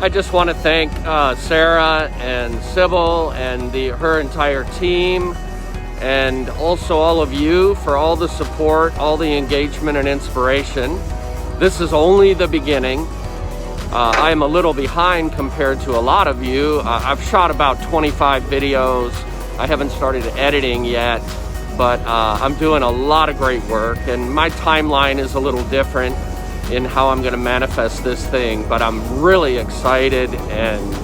I just want to thank Sarah and Sybil and her entire team, and also all of you for all the support, all the engagement and inspiration. This is only the beginning. I am a little behind compared to a lot of you. I've shot about 25 videos. I haven't started editing yet, but I'm doing a lot of great work, and my timeline is a little different in how I'm going to manifest this thing, but I'm really excited, and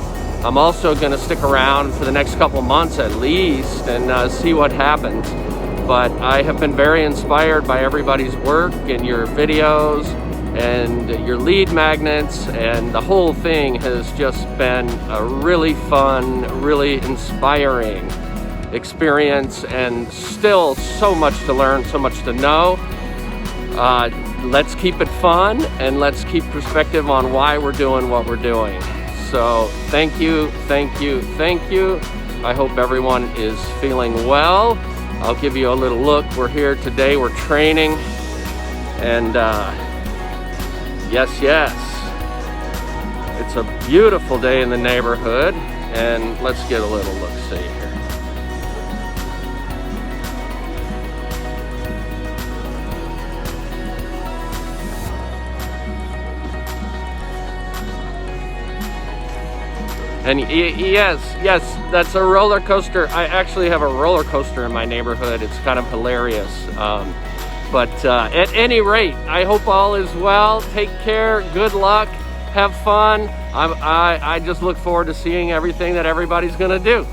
I'm also going to stick around for the next couple months at least and see what happens. But I have been very inspired by everybody's work and your videos and your lead magnets, and the whole thing has just been a really fun, really inspiring experience, and still so much to learn, so much to know. Let's keep it fun, and let's keep perspective on why we're doing what we're doing. So thank you, thank you, thank you. I hope everyone is feeling well. I'll give you a little look. We're here today, we're training, and yes, it's a beautiful day in the neighborhood, and let's get a little look-see here. And yes, that's a roller coaster. I actually have a roller coaster in my neighborhood. It's kind of hilarious. But at any rate, I hope all is well. Take care, good luck, have fun. I just look forward to seeing everything that everybody's gonna do.